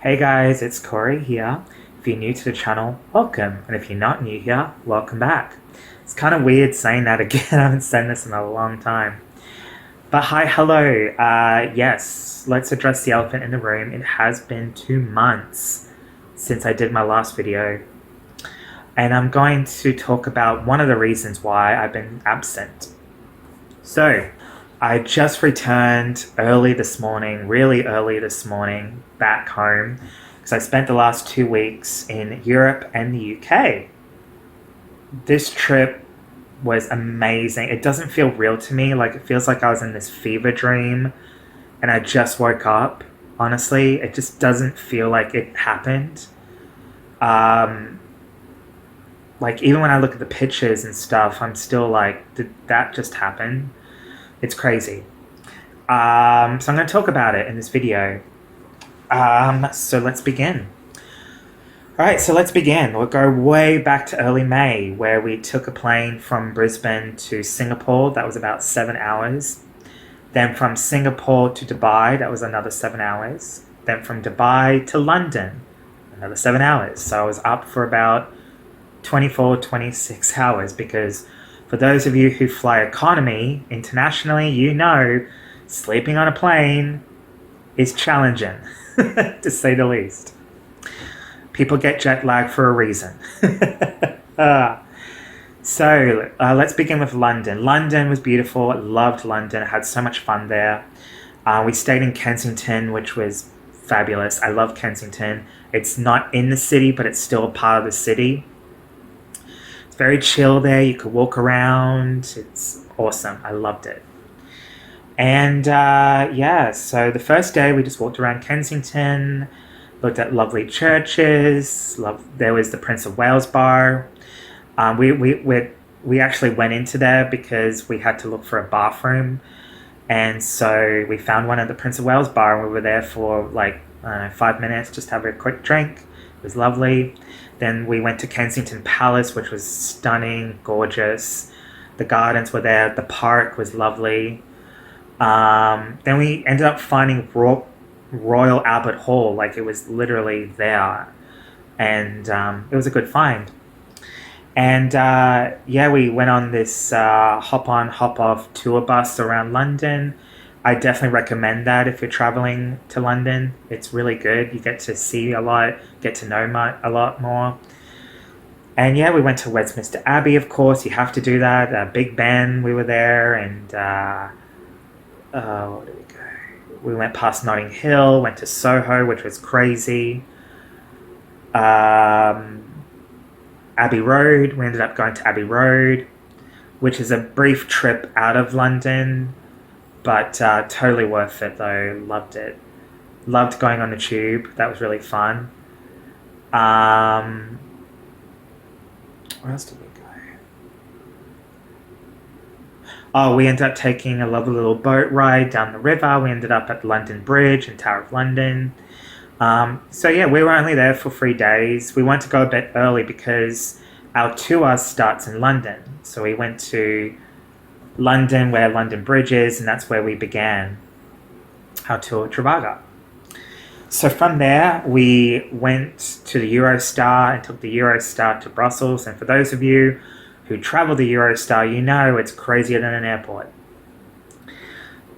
Hey guys, it's Corey here. If you're new to the channel, welcome. And if you're not new here, welcome back. It's kind of weird saying that again. I haven't said this in a long time. But hi, hello. Yes, let's address the elephant in the room. It has been 2 months since I did my last video. And I'm going to talk about one of the reasons why I've been absent. So, I just returned early this morning, really early this morning, back home, because I spent the last 2 weeks in Europe and the UK. This trip was amazing. It doesn't feel real to me. Like, it feels like I was in this fever dream and I just woke up. Honestly, it just doesn't feel like it happened. Like, even when I look at the pictures and stuff, I'm still like, did that just happen? It's crazy. So I'm going to talk about it in this video. So let's begin. Alright, so let's begin. We'll go way back to early May, where we took a plane from Brisbane to Singapore. That was about 7 hours. Then from Singapore to Dubai, that was another 7 hours. Then from Dubai to London, another 7 hours. So I was up for about 24, 26 hours because for those of you who fly economy internationally, you know sleeping on a plane is challenging, to say the least. People get jet lag for a reason. So let's begin with London. London was beautiful. I loved London. I had so much fun there. We stayed in Kensington, which was fabulous. I love Kensington. It's not in the city, but it's still a part of the city. Very chill there. You could walk around. It's awesome. I loved it. And yeah, so the first day we just walked around Kensington, looked at lovely churches. There was the Prince of Wales bar. We actually went into there because we had to look for a bathroom, and so we found one at the Prince of Wales bar, and we were there for like 5 minutes, just have a quick drink. It was lovely. Then we went to Kensington Palace, which was stunning, gorgeous. The gardens were there. The park was lovely. Then we ended up finding Royal Albert Hall. Like, it was literally there. And it was a good find. And yeah, we went on this hop-on, hop-off tour bus around London. I definitely recommend that if you're traveling to London. It's really good. You get to see a lot, get to know a lot more. And yeah, we went to Westminster Abbey, of course. You have to do that. Big Ben, we were there. And where did we go? We went past Notting Hill, went to Soho, which was crazy. Abbey Road, we ended up going to Abbey Road, which is a brief trip out of London. But totally worth it though. Loved it. Loved going on the tube. That was really fun. Where else did we go? Oh, we ended up taking a lovely little boat ride down the river. We ended up at London Bridge and Tower of London. So yeah, we were only there for 3 days. We wanted to go a bit early because our tour starts in London. So we went to London, where London Bridge is, and that's where we began our tour of Trafalgar. So from there, we went to the Eurostar and took the Eurostar to Brussels. And for those of you who travel the Eurostar, you know it's crazier than an airport.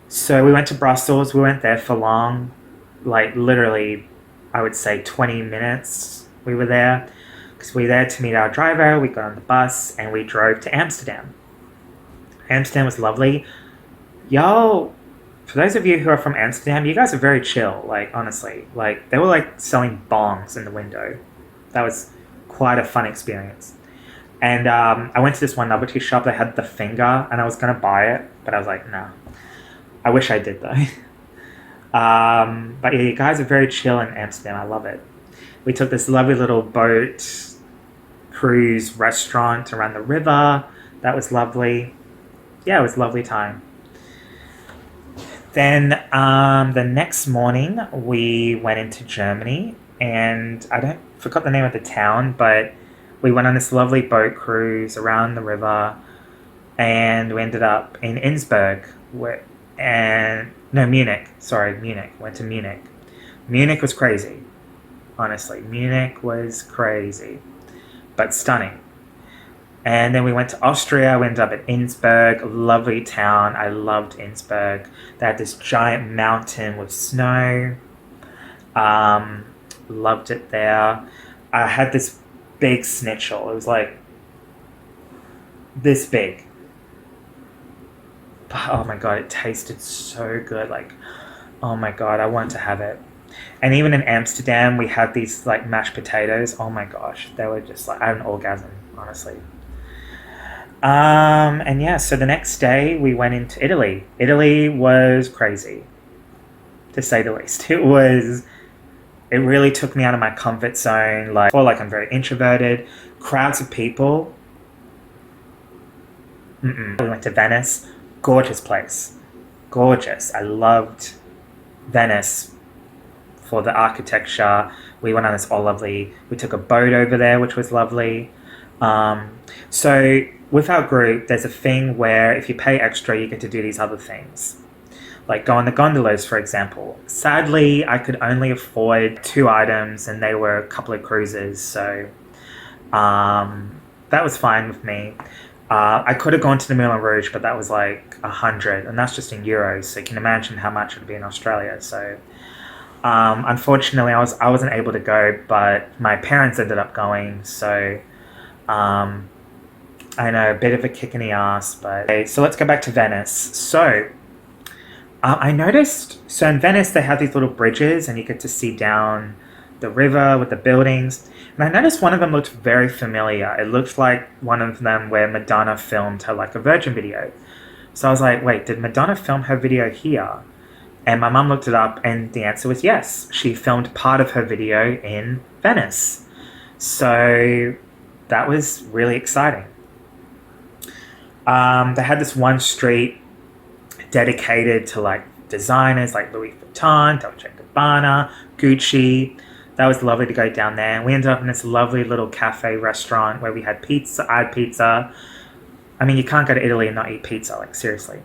So we went to Brussels. We went there for long, like literally, I would say 20 minutes we were there, because we were there to meet our driver. We got on the bus and we drove to Amsterdam. Amsterdam was lovely. Y'all, for those of you who are from Amsterdam, you guys are very chill, like, honestly. Like, they were, like, selling bongs in the window. That was quite a fun experience. And I went to this one novelty shop that had the finger, and I was going to buy it, but I was like, no. I wish I did, though. But yeah, you guys are very chill in Amsterdam. I love it. We took this lovely little boat cruise restaurant around the river. That was lovely. Yeah, it was a lovely time. Then the next morning we went into Germany, and I forgot the name of the town, but we went on this lovely boat cruise around the river, and we ended up in Innsbruck, Munich. Sorry, Munich. Went to Munich. Munich was crazy. Honestly, Munich was crazy, but stunning. And then we went to Austria. We ended up at Innsbruck, lovely town. I loved Innsbruck. They had this giant mountain with snow. Um, Loved it there. I had this big schnitzel. It was like this big. Oh my god, it tasted so good. Like, oh my god, I wanted to have it. And even in Amsterdam, we had these like mashed potatoes. Oh my gosh, they were just like I had an orgasm, honestly. And yeah, so the next day we went into Italy. Italy was crazy, to say the least. It really took me out of my comfort zone. Like I'm very introverted. Crowds of people. Mm-mm. We went to Venice. Gorgeous place. Gorgeous. I loved Venice for the architecture. We went on this all lovely. We took a boat over there, which was lovely. So with our group, there's a thing where if you pay extra, you get to do these other things. Like go on the gondolas, for example. Sadly, I could only afford 2 items and they were a couple of cruises. So that was fine with me. I could have gone to the Moulin Rouge, but that was like 100, and that's just in euros. So you can imagine how much it would be in Australia. So unfortunately, I wasn't able to go, but my parents ended up going. So I know, a bit of a kick in the ass. But okay, so let's go back to Venice. So I noticed. So in Venice, they have these little bridges, and you get to see down the river with the buildings. And I noticed one of them looked very familiar. It looked like one of them where Madonna filmed her like a Virgin video. So I was like, wait, did Madonna film her video here? And my mum looked it up and the answer was yes. She filmed part of her video in Venice. So that was really exciting. They had this one street dedicated to like designers like Louis Vuitton, Dolce & Gabbana, Gucci. That was lovely to go down there. We ended up in this lovely little cafe restaurant where we had pizza. I had pizza. I mean, you can't go to Italy and not eat pizza, like seriously.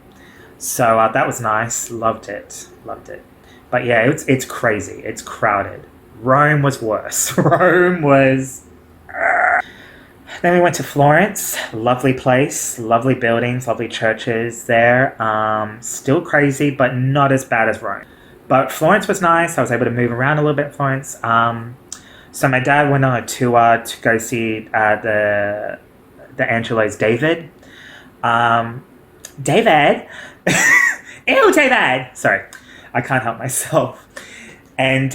So that was nice. Loved it. Loved it. But yeah, it's crazy. It's crowded. Rome was worse. Rome was... Then we went to Florence. Lovely place. Lovely buildings. Lovely churches there. Still crazy, but not as bad as Rome. But Florence was nice. I was able to move around a little bit in Florence. So my dad went on a tour to go see the Angelo's David. David? Ew, David! Sorry, I can't help myself. And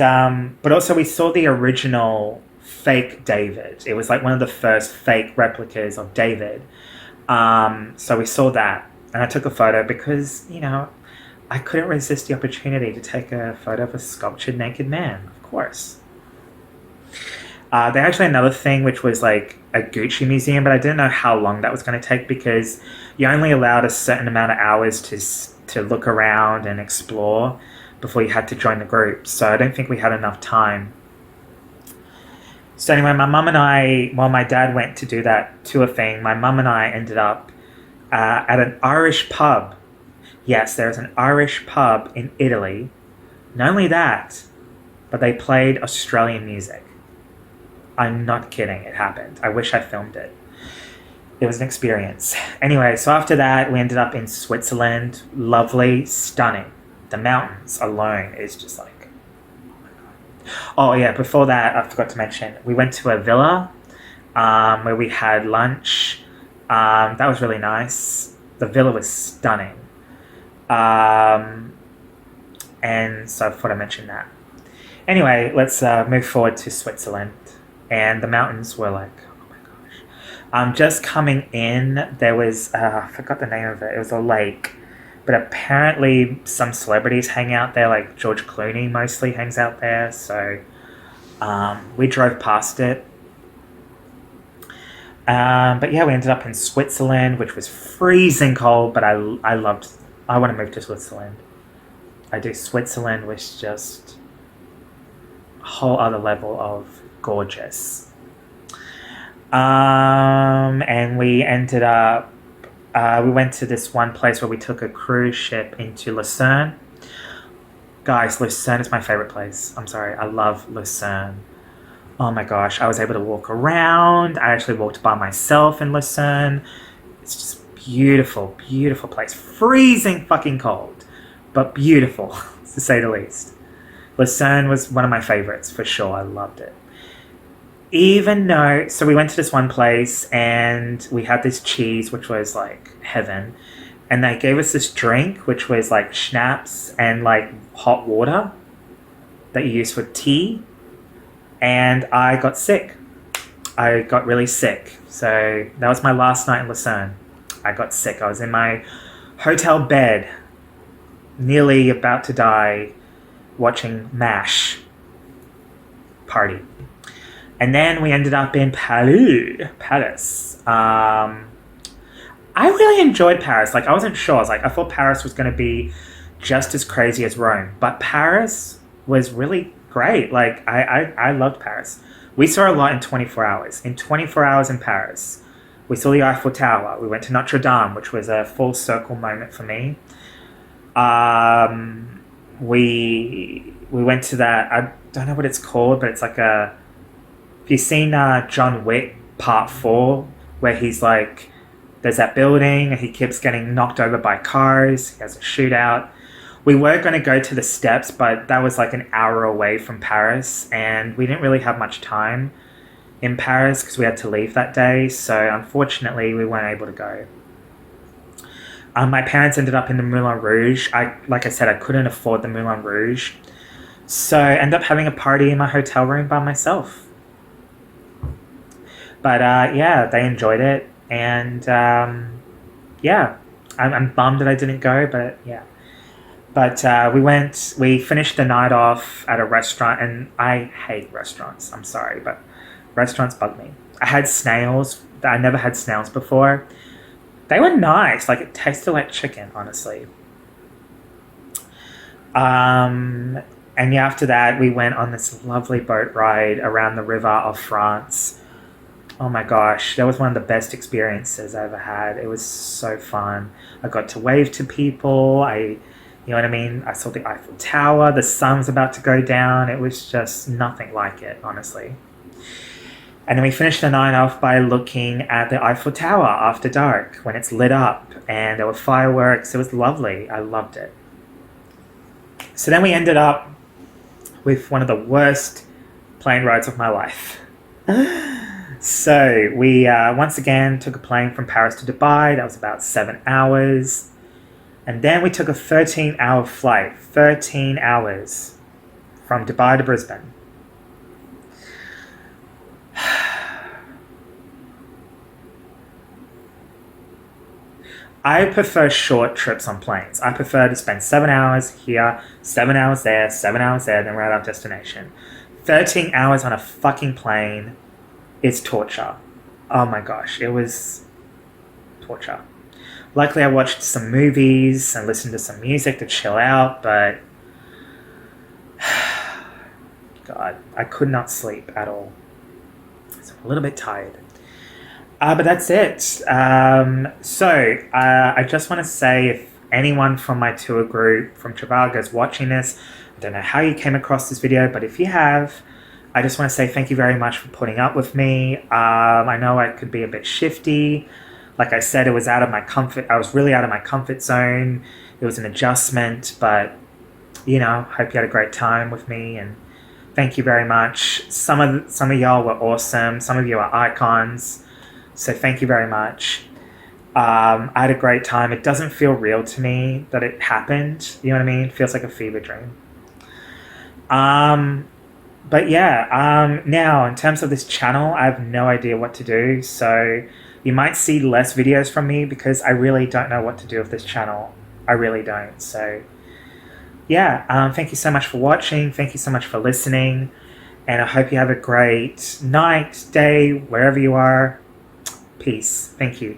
but also we saw the original fake David. It was like one of the first fake replicas of David. So we saw that. And I took a photo because, you know, I couldn't resist the opportunity to take a photo of a sculptured naked man, of course. They actually had another thing which was like a Gucci museum, but I didn't know how long that was going to take because you only allowed a certain amount of hours to look around and explore before you had to join the group. So I don't think we had enough time. So anyway, my mum and I, while my dad went to do that tour thing, my mum and I ended up at an Irish pub. Yes, there's an Irish pub in Italy. Not only that, but they played Australian music. I'm not kidding, it happened. I wish I filmed it. It was an experience. Anyway, so after that, we ended up in Switzerland. Lovely, stunning. The mountains alone is just like, oh my god. Oh yeah, before that, I forgot to mention, we went to a villa where we had lunch. That was really nice. The villa was stunning. And so I thought I mentioned that. Anyway, let's move forward to Switzerland. And the mountains were like, oh my gosh. Just coming in, there was, I forgot the name of it. It was a lake. But apparently some celebrities hang out there, like George Clooney mostly hangs out there. So we drove past it. But yeah, we ended up in Switzerland, which was freezing cold, but I want to move to Switzerland. I do. Switzerland was just a whole other level of gorgeous. And we ended up, we went to this one place where we took a cruise ship into Lucerne. Guys, Lucerne is my favorite place. I'm sorry, I love Lucerne. Oh my gosh, I was able to walk around. I actually walked by myself in Lucerne. It's just beautiful, beautiful place. Freezing fucking cold, but beautiful, to say the least. Lucerne was one of my favorites for sure. I loved it. Even though, so we went to this one place and we had this cheese, which was like heaven. And they gave us this drink, which was like schnapps and like hot water that you use for tea. And I got sick. I got really sick. So that was my last night in Lucerne. I got sick. I was in my hotel bed, nearly about to die, watching MASH party. And then we ended up in Paris. I really enjoyed Paris. Like, I wasn't sure. I thought Paris was going to be just as crazy as Rome. But Paris was really great. Like, I loved Paris. We saw a lot in 24 hours. In 24 hours in Paris, we saw the Eiffel Tower. We went to Notre Dame, which was a full circle moment for me. We went to that, I don't know what it's called, but it's like a, have you seen John Wick Part 4, where he's like, there's that building and he keeps getting knocked over by cars, he has a shootout. We were going to go to the steps, but that was like an hour away from Paris, and we didn't really have much time in Paris because we had to leave that day, so unfortunately we weren't able to go. My parents ended up in the Moulin Rouge. Like I said, I couldn't afford the Moulin Rouge, so I ended up having a party in my hotel room by myself. But yeah, they enjoyed it, and yeah, I'm bummed that I didn't go, but yeah. But we finished the night off at a restaurant, and I hate restaurants. I'm sorry, but restaurants bug me. I had snails. I never had snails before. They were nice. Like, it tasted like chicken, honestly. And yeah, after that, we went on this lovely boat ride around the river of France. Oh my gosh, that was one of the best experiences I ever had. It was so fun. I got to wave to people. You know what I mean? I saw the Eiffel Tower. The sun was about to go down. It was just nothing like it, honestly. And then we finished the night off by looking at the Eiffel Tower after dark when it's lit up. And there were fireworks. It was lovely. I loved it. So then we ended up with one of the worst plane rides of my life. So we once again took a plane from Paris to Dubai. That was about 7 hours. And then we took a 13-hour flight, 13 hours, from Dubai to Brisbane. I prefer short trips on planes. I prefer to spend 7 hours here, 7 hours there, 7 hours there, then we're at our destination. 13 hours on a fucking plane is torture. Oh my gosh, it was torture. Luckily, I watched some movies and listened to some music to chill out, but God, I could not sleep at all. So I'm a little bit tired. But that's it. I just want to say, if anyone from my tour group from Travago is watching this, I don't know how you came across this video, but if you have, I just want to say thank you very much for putting up with me. I know I could be a bit shifty. Like I said, it was out of my comfort. I was really out of my comfort zone. It was an adjustment, but you know, hope you had a great time with me, and thank you very much. Some of y'all were awesome. Some of you are icons, so thank you very much. I had a great time. It doesn't feel real to me that it happened. You know what I mean? It feels like a fever dream. But yeah, now in terms of this channel, I have no idea what to do. So you might see less videos from me because I really don't know what to do with this channel. I really don't. So yeah, thank you so much for watching. Thank you so much for listening. And I hope you have a great night, day, wherever you are. Peace. Thank you.